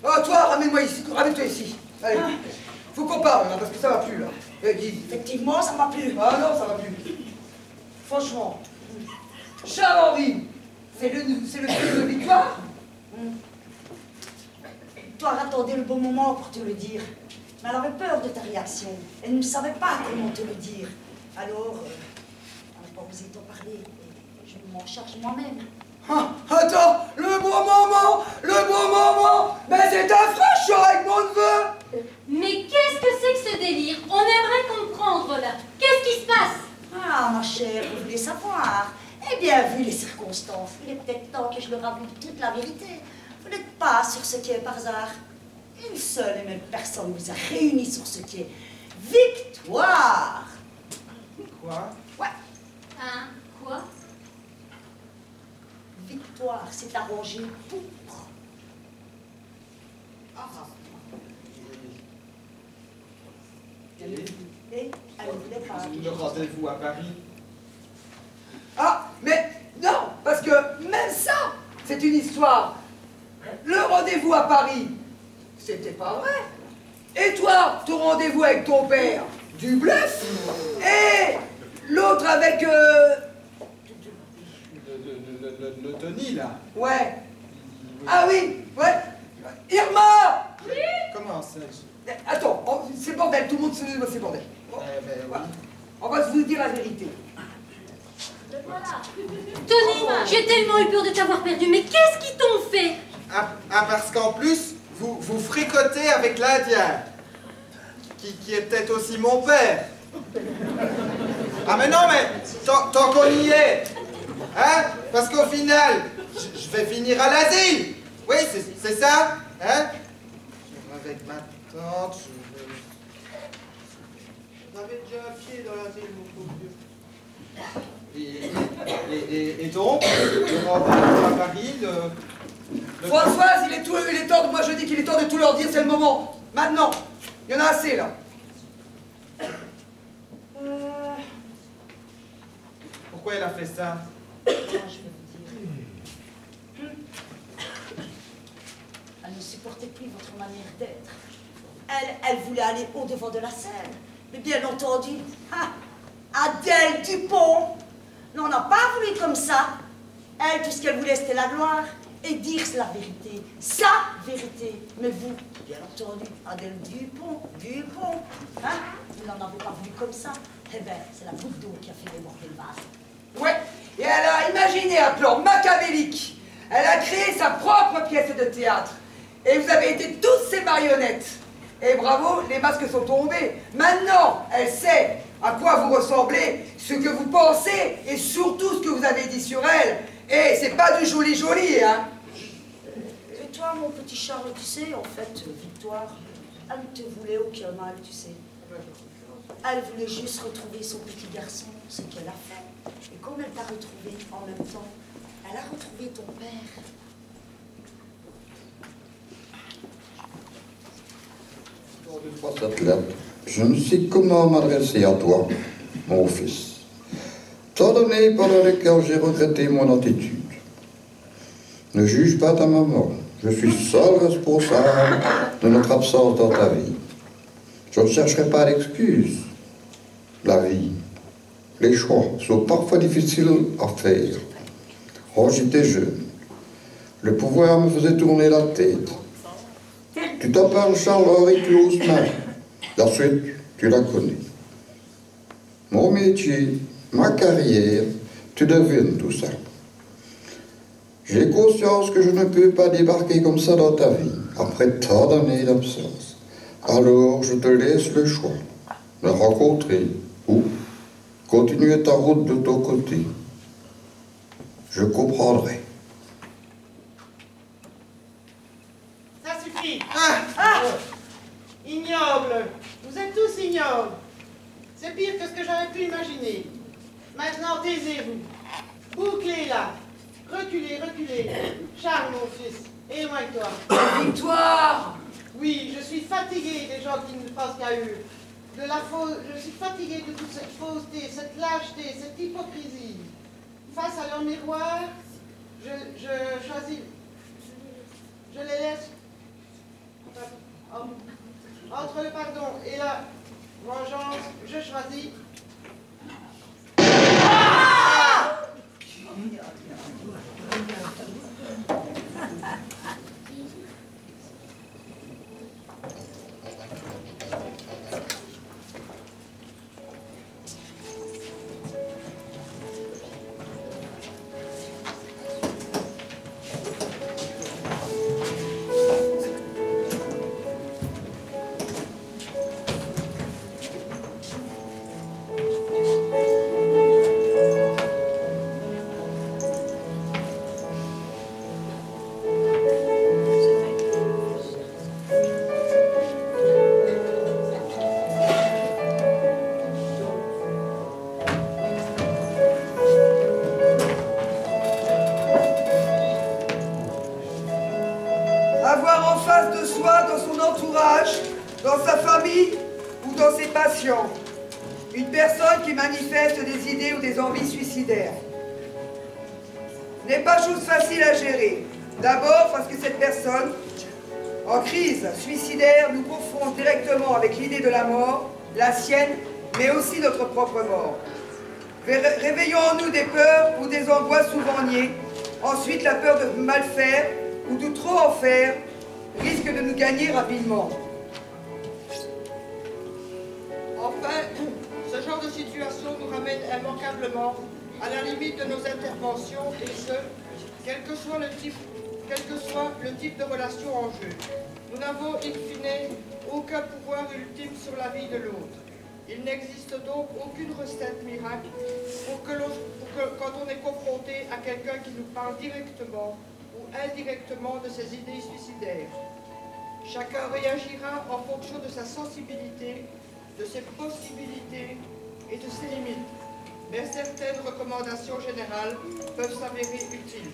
Speaker 10: Oh, toi, ramène-moi ici, ramène-toi ici. Allez, faut qu'on parle, hein, parce que ça va plus, là. Guy.
Speaker 6: Effectivement, ça va plus.
Speaker 10: Ah non, ça va plus. Franchement, Charles-Henri, c'est le fils de Victoire?
Speaker 6: Victoire attendait le bon moment pour te le dire. Mais elle avait peur de ta réaction. Elle ne savait pas comment te le dire. Alors, elle n'a pas osé t'en parler. Et je m'en charge moi-même.
Speaker 10: Ah, attends, le bon moment, ben c'est affreux, je sors avec mon neveu.
Speaker 8: Mais qu'est-ce que c'est que ce délire? On aimerait comprendre, là. Qu'est-ce qui se passe?
Speaker 6: Ah, ma chère, vous voulez savoir? Eh bien, vu les circonstances, il est peut-être temps que je leur avoue toute la vérité. Vous n'êtes pas sur ce qui est par hasard. Une seule et même personne vous a réunis sur ce qui est Victoire.
Speaker 2: Quoi?
Speaker 6: Ouais.
Speaker 8: Hein? Quoi?
Speaker 6: Victoire s'est arrangée pour. Et elle ne voulait pas.
Speaker 2: Le rendez-vous à Paris.
Speaker 10: Ah, mais non, parce que même ça, c'est une histoire. Le rendez-vous à Paris, c'était pas vrai. Et toi, ton rendez-vous avec ton père, du bluff. Et l'autre avec...
Speaker 2: Le Tony, là.
Speaker 10: Ouais. Ah oui, ouais. Irma!
Speaker 8: Oui?
Speaker 2: Comment ça?
Speaker 10: Attends, c'est bordel, tout le monde se dit, c'est bordel.
Speaker 2: Oui.
Speaker 10: On va vous dire la vérité.
Speaker 8: Voilà. Tony, j'ai tellement eu peur de t'avoir perdu, mais qu'est-ce qu'ils t'ont fait?
Speaker 2: Ah, parce qu'en plus, vous fricotez avec l'Indien, qui est peut-être aussi mon père. Ah mais non, mais tant qu'on y est, hein? Parce qu'au final, je vais finir à l'asile. Oui, c'est ça, hein? Avec ma tante,
Speaker 5: J'avais déjà un pied dans l'asile, mon pauvre vieux.
Speaker 2: Et donc, le rendez-vous à Paris,
Speaker 10: Françoise, il est temps, moi je dis qu'il est temps de tout leur dire, c'est le moment. Maintenant, il y en a assez là.
Speaker 2: Pourquoi elle a fait ça?
Speaker 6: Je vais vous dire. Elle ne supportait plus votre manière d'être. Elle voulait aller au-devant de la scène. Mais bien entendu, Adèle Dupont n'en a pas voulu comme ça. Elle, tout ce qu'elle voulait, c'était la gloire et dire la vérité. Sa vérité. Mais vous, bien entendu, Adèle Dupont, vous n'en avez pas voulu comme ça. Eh bien, c'est la goutte d'eau qui a fait déborder le vase.
Speaker 10: Ouais, et elle a imaginé un plan machiavélique. Elle a créé sa propre pièce de théâtre. Et vous avez été tous ses marionnettes. Et bravo, les masques sont tombés. Maintenant, elle sait à quoi vous ressemblez, ce que vous pensez et surtout ce que vous avez dit sur elle. Et c'est pas du joli, hein.
Speaker 6: Et toi, mon petit Charles, tu sais, en fait, Victoire, elle ne te voulait aucun mal, tu sais. Elle voulait juste retrouver son petit garçon, ce qu'elle a fait. Et comme elle t'a retrouvé en même temps, elle a retrouvé ton père.
Speaker 11: Cette lettre, je ne sais comment m'adresser à toi, mon fils. Tant d'années pendant lesquelles j'ai regretté mon attitude. Ne juge pas ta maman. Je suis seul responsable de notre absence dans ta vie. Je ne chercherai pas d'excuses. La vie, les choix sont parfois difficiles à faire. Oh, j'étais jeune. Le pouvoir me faisait tourner la tête. Tu t'appelles Charles-Henri Haussmann. La suite, tu la connais. Mon métier, ma carrière, tu devines tout ça. J'ai conscience que je ne peux pas débarquer comme ça dans ta vie, après tant d'années d'absence. Alors, je te laisse le choix de rencontrer ou continuer ta route de ton côté. Je comprendrai.
Speaker 4: Ça suffit. Ignoble. Vous êtes tous ignobles. C'est pire que ce que j'aurais pu imaginer. Maintenant, taisez-vous. Bouclez-la. Reculez. Charles, mon fils, éloigne-toi.
Speaker 10: Victoire!
Speaker 4: Oui, je suis fatiguée des gens qui ne pensent qu'à eux. Je suis fatiguée de toute cette fausseté, cette lâcheté, cette hypocrisie. Face à leur miroir, je choisis, je les laisse entre le pardon et la vengeance, je choisis.
Speaker 10: Avoir en face de soi, dans son entourage, dans sa famille ou dans ses patients, une personne qui manifeste des idées ou des envies suicidaires n'est pas chose facile à gérer. D'abord parce que cette personne, en crise suicidaire, nous confronte directement avec l'idée de la mort, la sienne, mais aussi notre propre mort. Réveillons en nous des peurs ou des angoisses souvent niées. Ensuite, la peur de mal faire ou de trop en faire risque de nous gagner rapidement.
Speaker 5: Enfin, ce genre de situation nous ramène immanquablement à la limite de nos interventions, et ce, quel que soit le type de relation en jeu. Nous n'avons, in fine, aucun pouvoir ultime sur la vie de l'autre. Il n'existe donc aucune recette miracle pour que quand on est confronté à quelqu'un qui nous parle directement ou indirectement de ses idées suicidaires. Chacun réagira en fonction de sa sensibilité, de ses possibilités et de ses limites. Mais certaines recommandations générales peuvent s'avérer utiles.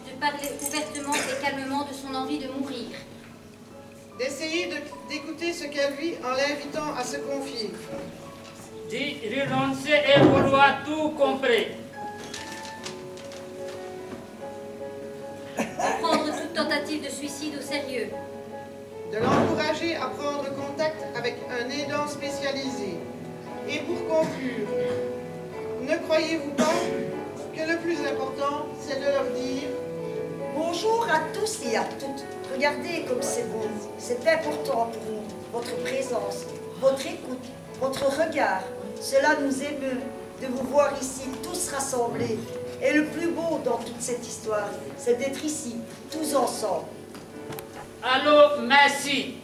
Speaker 8: De parler ouvertement et calmement de son envie de mourir.
Speaker 4: D'essayer d'écouter ce qu'elle vit en l'invitant à se confier.
Speaker 9: D'y renoncer et vouloir tout compris.
Speaker 8: Prendre toute tentative de suicide au sérieux.
Speaker 4: De l'encourager à prendre contact avec un aidant spécialisé. Et pour conclure, ne croyez-vous pas que le plus important, c'est de leur dire «
Speaker 6: Bonjour à tous et à toutes. Regardez comme c'est beau. C'est important pour nous, votre présence, votre écoute, votre regard. Cela nous émeut de vous voir ici tous rassemblés. Et le plus beau dans toute cette histoire, c'est d'être ici, tous ensemble. »
Speaker 9: Allô, merci.